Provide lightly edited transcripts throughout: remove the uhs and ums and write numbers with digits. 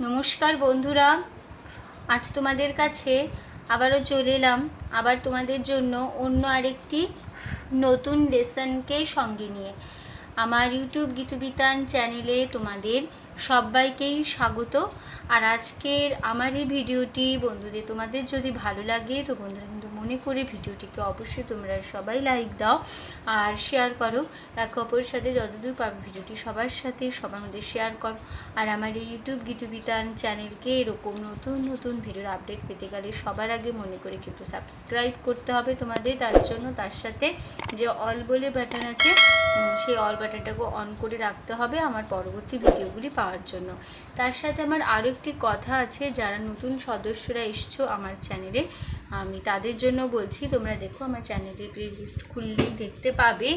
নমস্কার বন্ধুরা, আজ তোমাদের কাছে আবারও চলে এলাম আবার তোমাদের জন্য অন্য আরেকটি নতুন লেসনকে সঙ্গে নিয়ে। আমার ইউটিউব গীতবিতান চ্যানেলে তোমাদের সবাইকেই স্বাগত। আর আজকের আমার এই ভিডিওটি বন্ধুদের তোমাদের যদি ভালো লাগে তো বন্ধুরা কিন্তু মনে করে ভিডিওটিকে অবশ্যই তোমরা সবাই লাইক দাও আর শেয়ার করো। একে অপরের সাথে যতদূর পারো ভিডিওটি সবার সাথে সবার মধ্যে শেয়ার করো। আর আমার এই ইউটিউব গীতবিতান চ্যানেলকে এরকম নতুন নতুন ভিডিওর আপডেট পেতে গেলে সবার আগে মনে করে কিন্তু সাবস্ক্রাইব করতে হবে তোমাদের। তার জন্য তার সাথে যে অল বলে বাটন আছে সেই অল বাটনটাকে অন করে রাখতে হবে আমার পরবর্তী ভিডিওগুলি পাওয়ার জন্য। তার সাথে আমার আরও একটি কথা আছে, যারা নতুন সদস্যরা এসছো আমার চ্যানেলে আমি তাদের জন্য বলছি, তোমরা দেখো আমার চ্যানেলের প্লেলিস্ট খুললেই দেখতে পাবে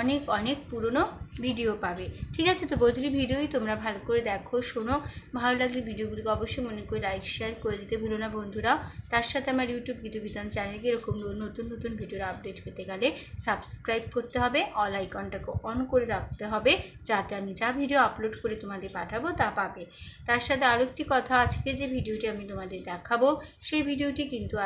অনেক অনেক পুরনো ভিডিও পাবে। ঠিক আছে, তো প্রতিটি ভিডিওই তোমরা ভালো করে দেখো, শোনো। ভালো লাগলে ভিডিওগুলিকে অবশ্যই মনে করে লাইক শেয়ার করে দিতে ভুলো না বন্ধুরা। তার সাথে আমার ইউটিউব গীতবিতান চ্যানেলকে এরকম নতুন নতুন ভিডিওর আপডেট পেতে গেলে সাবস্ক্রাইব করতে হবে, অল আইকনটাকে অন করে রাখতে হবে, যাতে আমি যা ভিডিও আপলোড করে তোমাদের পাঠাবো তা পাবে। তার সাথে আরও একটি কথা, আজকে যে ভিডিওটি আমি তোমাদের দেখাবো সেই ভিডিওটি কিন্তু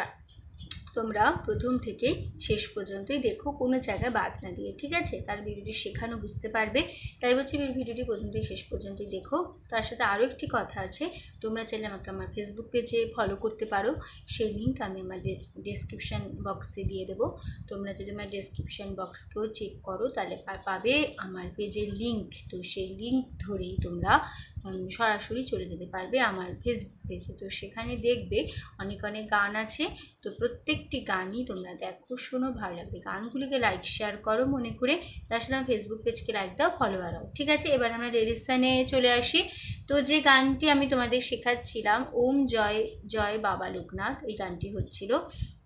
তোমরা প্রথম থেকে শেষ পর্যন্তই দেখো, কোনো জায়গায় বাদ না দিয়ে। ঠিক আছে, তার ভিডিওটি শেখানো বুঝতে পারবে, তাই বলছি ভিডিওটি প্রথম থেকে শেষ পর্যন্তই দেখো। তার সাথে আরও একটি কথা আছে, তোমরা চাইলে আমাকে আমার ফেসবুক পেজে ফলো করতে পারো, সেই লিঙ্ক আমি আমার ডেসক্রিপশান বক্সে দিয়ে দেবো। তোমরা যদি আমার ডেসক্রিপশান বক্সকেও চেক করো তাহলে পাবে আমার পেজের লিঙ্ক। তো সেই লিঙ্ক ধরেই তোমরা সরাসরি চলে যেতে পারবে আমার ফেসবুক পেজে। তো সেখানে দেখবে অনেক অনেক গান আছে, তো প্রত্যেকটি গানই তোমরা দেখো, শোনো, ভালো লাগবে। গানগুলিকে লাইক শেয়ার করো মনে করে, তার সাথে আমার ফেসবুক পেজকে লাইক দাও, ফলো বাড়াও। ঠিক আছে, এবার আমরা লেসনে চলে আসি। তো যে গানটি আমি তোমাদের শেখাচ্ছিলাম, ওম জয় জয় বাবা লোকনাথ, এই গানটি হচ্ছিল।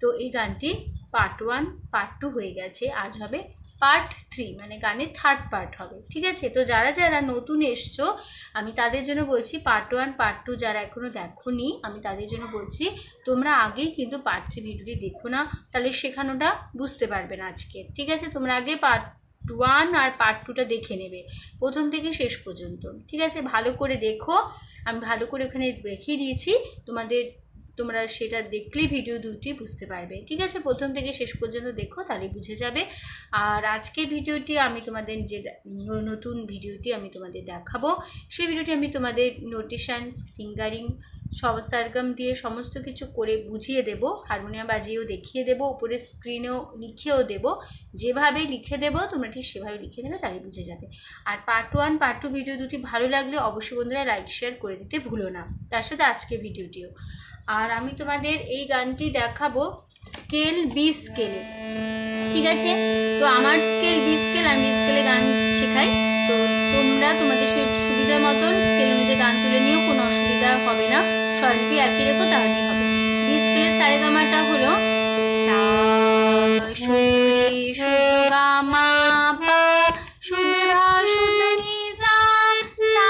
তো এই গানটি পার্ট 1 পার্ট 2 হয়ে গেছে, আজ হবে পার্ট 3, মানে গানের থার্ড পার্ট হবে। ঠিক আছে, তো যারা যারা নতুন এসছো আমি তাদের জন্য বলছি, পার্ট 1 পার্ট 2 যারা এখনও দেখোনি আমি তাদের জন্য বলছি, তোমরা আগেই কিন্তু পার্ট 3 ভিডিওটি দেখো না, তাহলে শেখানোটা বুঝতে পারবে না আজকে। ঠিক আছে, তোমরা আগে পার্ট 1 আর পার্ট 2টা দেখে নেবে প্রথম থেকে শেষ পর্যন্ত। ঠিক আছে, ভালো করে দেখো, আমি ভালো করে ওখানে দেখিয়ে দিয়েছি তোমাদের, তোমরা সেটা দেখলেই ভিডিও দুটি বুঝতে পারবে। ঠিক আছে, প্রথম থেকে শেষ পর্যন্ত দেখো, তাহলে বুঝে যাবে। আর আজকের ভিডিওটি আমি তোমাদের যে নতুন ভিডিওটি আমি তোমাদের দেখাবো, সেই ভিডিওটি আমি তোমাদের নোটেশন, ফিঙ্গারিং, সরগম দিয়ে সমস্ত কিছু করে বুঝিয়ে দেব, হারমোনিয়াম বাজিয়েও দেখিয়ে দেব, উপরে স্ক্রিনেও লিখেও দেব। যেভাবে লিখে দেব তোমরা ঠিক সেভাবে লিখে দেবে, তাহলে বুঝে যাবে। আর পার্ট 1 পার্ট 2 ভিডিও দুটি ভালো লাগলে অবশ্যই বন্ধুরা লাইক শেয়ার করে দিতে ভুলো না, তার সাথে আজকের ভিডিওটিও। আর আমি তোমাদের এই গানটি দেখাবো স্কেল বি স্কেলে। ঠিক আছে, তো আমার স্কেল বি স্কেল, আমি বি স্কেলে গান শেখাই। তো তোমরা তোমাদের সুবিধার মতন স্কেল অনুযায়ী গান তুলে নিয়েও কোনো অসুবিধা হবে না, স্বরলিপি একই রেখো তাহলেই হবে। বি স্কেলের সারেগামাটা হলো সা শুদ্ধ রে শুদ্ধ গা মা পা শুদ্ধ ধা শুদ্ধ নি সা, সা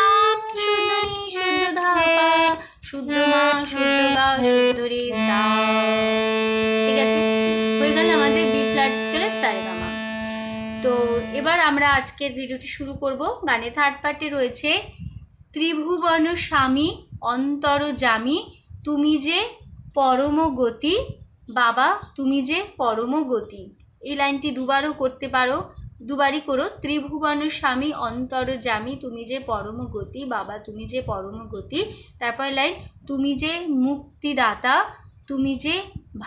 শুদ্ধ নি শুদ্ধ ধা পা শুদ্ধ মা শুদ্ধ গা শুদ্ধ রে সা। ঠিক আছে, হয়ে গেল আমাদের বি ফ্ল্যাট স্কেলের সারেগামা। তো এবার আমরা আজকের ভিডিওটি শুরু করব। গানে থার্ড পার্টে রয়েছে ত্রিভুবন স্বামী অন্তরজামী তুমি যে পরম গতি, বাবা তুমি যে পরম গতি। এই লাইনটি দুবারও করতে পারো, দুবারই করো। ত্রিভুবন স্বামী অন্তরজামী তুমি যে পরম গতি, বাবা তুমি যে পরম গতি। তারপর লাইন, তুমি যে মুক্তিদাতা, তুমি যে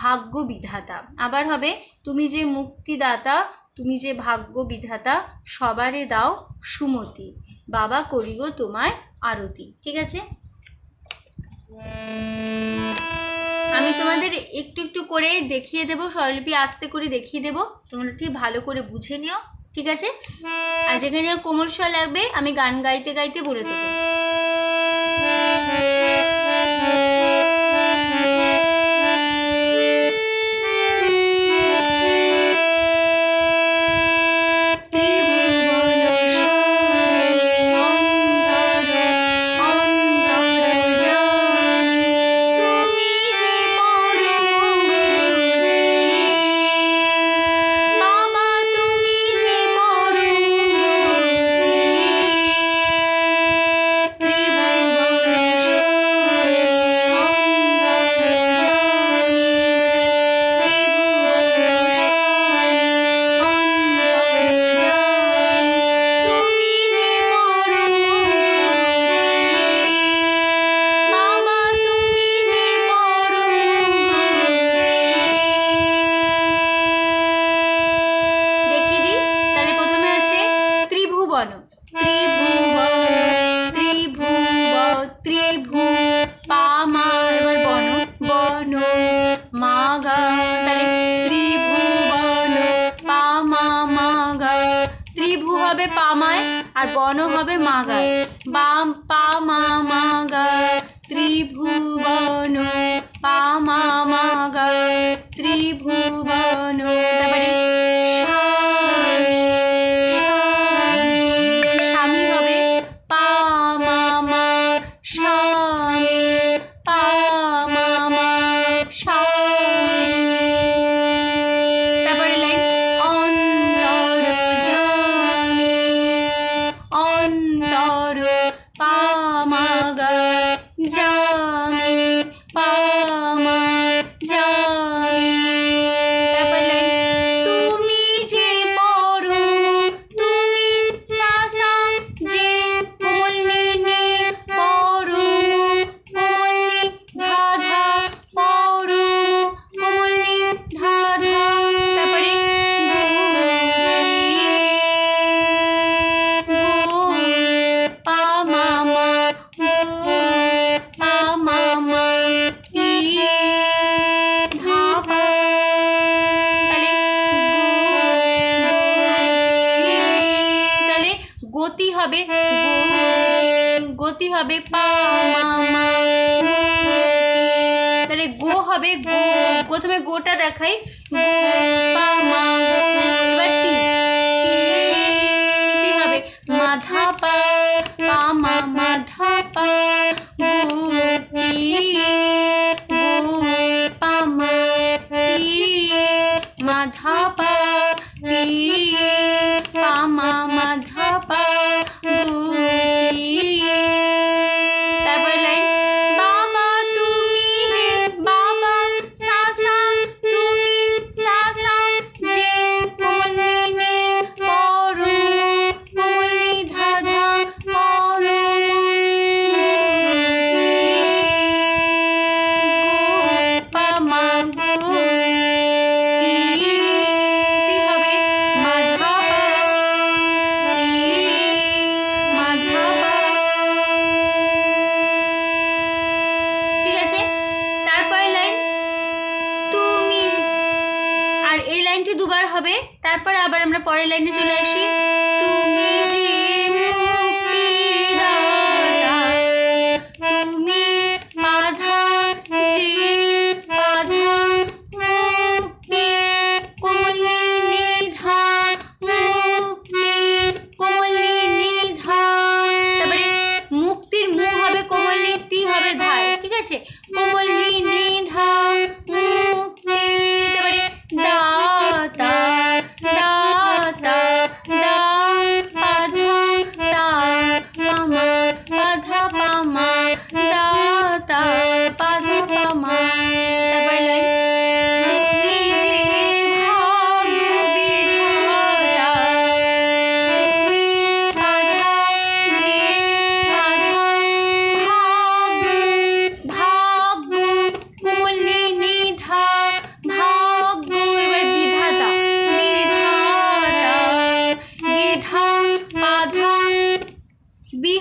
ভাগ্য বিধাতা। আবার হবে, তুমি যে মুক্তিদাতা, তুমি যে ভাগ্য বিধাতা, সবারে দাও সুমতি, বাবা করি গো তোমায় আরতি। ঠিক আছে, আমি তোমাদের একটু একটু করে দেখিয়ে দেবো, স্বরলিপি আস্তে করে দেখিয়ে দেবো, তোমরা ঠিক ভালো করে বুঝে নিও। ঠিক আছে, আর যেখানে যেন কোমল স্বর লাগবে আমি গান গাইতে গাইতে বলে দেবো। ত্রিভু পা মা এবার বন বন মা গা তাহলে ত্রিভুবন পা মা মা গা ত্রিভু হবে পামায় আর বন হবে মাগায় বাম পা মা মা গা ত্রিভুবন পা মা মা গা ত্রিভুবন তারপরে স্বামী হবে পা মা মা স্বামী পা মা মা স্বামী তারপরে লাইন অন্তর জামি অন্তর পা মা গা জামি পা মা জামি তারপরে লাইন তুমি যে পরম তুমি সা সা যে কোমল নি নি পরম কোমল নি ধা ধা পরম কোমল নি ধা ধা তারপরে গো পা মা মা গো পা মা মা তি ধা পা তাহলে তাহলে গতি হবে গতি হবে পা মা মা তাহলে গো হবে গো প্রথমে গোটা দেখাই গো পা মা গো এবার তি তি হবে মাধা পা পা মা মাধা পা গো তি গো পা মা তি মাধা পা তি পা মা মাধা পা গো তি তারপরে লাইন বাবা তুমি যে বাবা সা সা তুমি সা সা যে কোমল নি নি পরম কোমল নি ধা ধা পরম গো পা মা গো তি তি হবে মাধা পা তি মাধা পা ঠিক আছে তারপরে লাইন তুমি আর এই লাইনটি দুবার হবে তারপরে আবার আমরা পরের লাইনে চলে আসি তুমি যে মুক্তিদাতা তুমি বাধা যে বাধা মুক্তি কোমলি নিধা মুক্তি কোমলি নিধা তারপরে মুক্তির মু হবে কোমলি তি হবে ধায় ঠিক আছে কোমলি নিধা মুক্তি তারপরে দাতা দাতা দা পাধা তা পামা পাধা পামা দাতা পাধা পামা তারপরে লাইন তুমি যে ভাগ্য বিধাতা তুমি পাধা যে পাধা ভাগ্য ভাগ্য কোমলি নিধা ভাগ্য এবার বিধাতা বিধাতা বিধা পাধা বি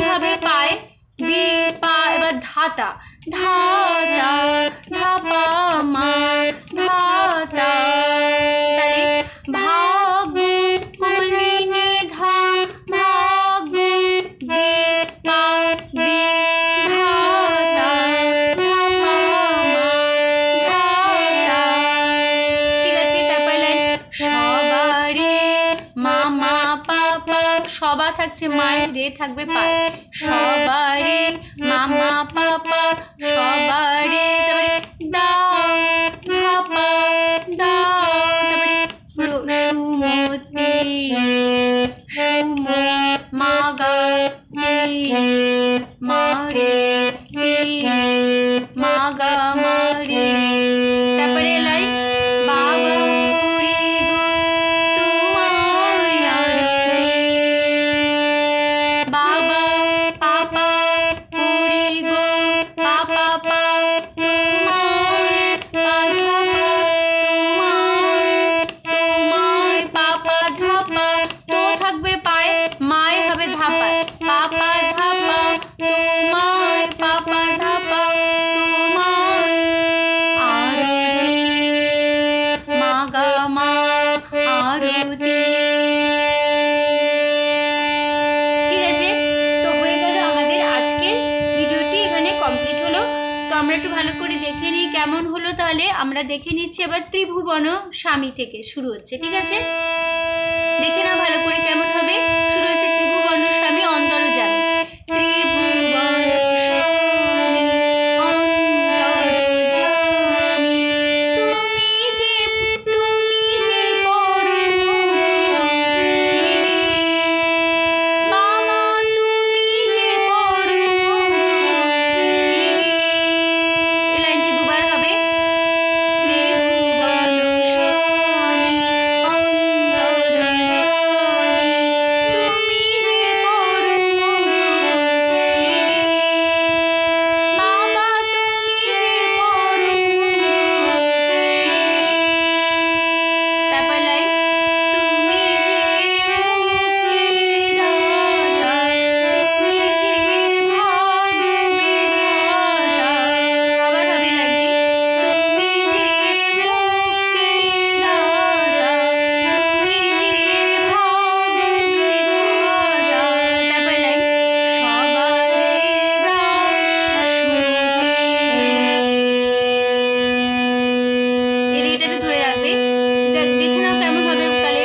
হবে পায় বি পা এবার ধাতা ধাতা ধা পা মা ধাতা তাহলে ভাগ্য কোমলি নিধা ভাগ্য বি পা বি ধাতা ধা পা মা ধাতা ঠিক আছে তারপরে লাইন সবারে মামা পাপা সবা থাকছে মায়ের রে থাকবে পায় সবারে মামা পাপা সবারে তারপরে দাও ধাপা দাও তারপরে সুমতি সুম মাগা তি মারে তি মাগা মারে তারপরে লাইন বাবা পুরি গো তোমায় আরতি বাবা পাপা পুরি গো পাপা পা তোমায় পাধা পা তোমায় পাপা ধাপা তো থাকবে পায় মায় হবে ধাপায় পাপা ধাপা তো একটু ভালো করে দেখে নিই কেমন হলো। তাহলে আমরা দেখে নিচ্ছি এবার ত্রিভুবন স্বামী থেকে শুরু হচ্ছে, ঠিক আছে? দেখে নাও ভালো করে কেমন হবে। শুরু হচ্ছে ত্রিভুবন স্বামী অন্তর্যামী। ত্রিভুবন স্বামী অন্তর্যামী, তুমি যে পরম বাবা, তুমি যে পরম। এই লাইনটি দুবার হবে। ত্রিভুবন স্বামী অন্তর্যামী, তুমি যে পরম বাবা, তুমি যে পরম। তারপর লাইন, তুমি যে মুক্তিদাতা, তুমি যে ভাগ্য বিধাতা। আবার হবে লাইনটি, তুমি যে মুক্তিদাতা, তুমি যে ভাগ্য বিধাতা। তারপর লাইন, সবারে দাও সুখে। এর এটা একটু ধরে রাখবে। দেখে নাও কেমন হবে কালে।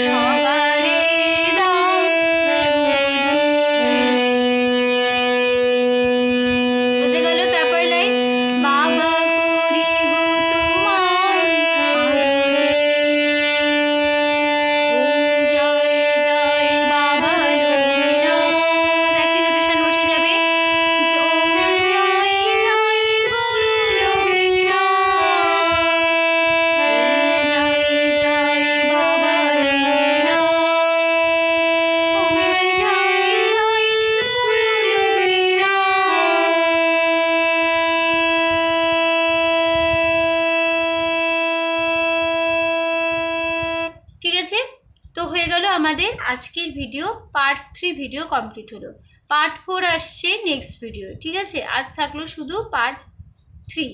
সবারে দাও সুখে। বুঝে গেল? তারপর লাইন, বাবা করিব তোমার আরতি। ওম জয় জয় বাবা রবিনাথ। একই নোটেশন বসে যাবে। ওম জয় জয় গুরু রবিনাথ। ওম জয় জয় বাবা রবিনাথ। ওম জয় জয় গুরু রবিনাথ। ঠিক আছে? তো হয়ে গেল আমাদের আজকের ভিডিও। পার্ট 3 ভিডিও কমপ্লিট হলো। পার্ট 4 আসছে নেক্সট ভিডিও, ঠিক আছে? আজ থাকলো শুধু পার্ট 3।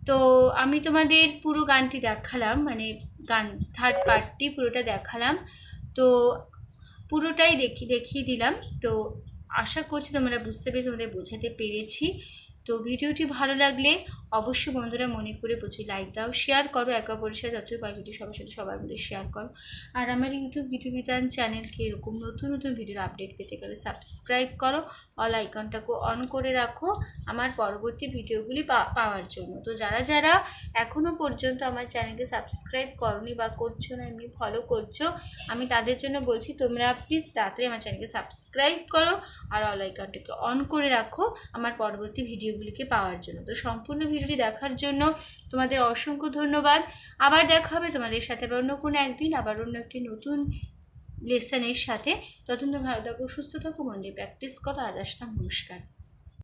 তো আমি তোমাদের পুরো গানটি দেখালাম, মানে গান থার্ড পার্টটি পুরোটা দেখালাম। তো পুরোটাই দেখিয়ে দিলাম। তো আশা করছি তোমরা বুঝতে পেরেছো, তোমরা বোঝাতে পেরেছি। তো ভিডিওটি ভালো লাগলে অবশ্যই বন্ধুরা মনে করে প্রচুর লাইক দাও, শেয়ার করো, একে অপরের সাথে যতই পার ভিডিও সবার সাথে সবার মধ্যে শেয়ার করো। আর আমার ইউটিউব গীতবিতান চ্যানেলকে এরকম নতুন নতুন ভিডিওর আপডেট পেতে গেলে সাবস্ক্রাইব করো, অল আইকনটাকে অন করে রাখো আমার পরবর্তী ভিডিওগুলি পাওয়ার জন্য। তো যারা যারা এখনও পর্যন্ত আমার চ্যানেলকে সাবস্ক্রাইব করোনি বা করছো না, এমনি ফলো করছো, আমি তাদের জন্য বলছি তোমরা প্লিজ তাড়াতাড়ি আমার চ্যানেলকে সাবস্ক্রাইব করো আর অল আইকনটাকে অন করে রাখো আমার পরবর্তী ভিডিওগুলিকে পাওয়ার জন্য। তো সম্পূর্ণ ভিডিওটি দেখার জন্য তোমাদের অসংখ্য ধন্যবাদ। আবার দেখা হবে তোমাদের সাথে আবার অন্য কোনো একদিন, আবার অন্য একটি নতুন লেসনের সাথে। ততক্ষণ ভালো থাকো, সুস্থ থাকো, মন দিয়ে প্র্যাকটিস করো। আজ আসলাম, নমস্কার।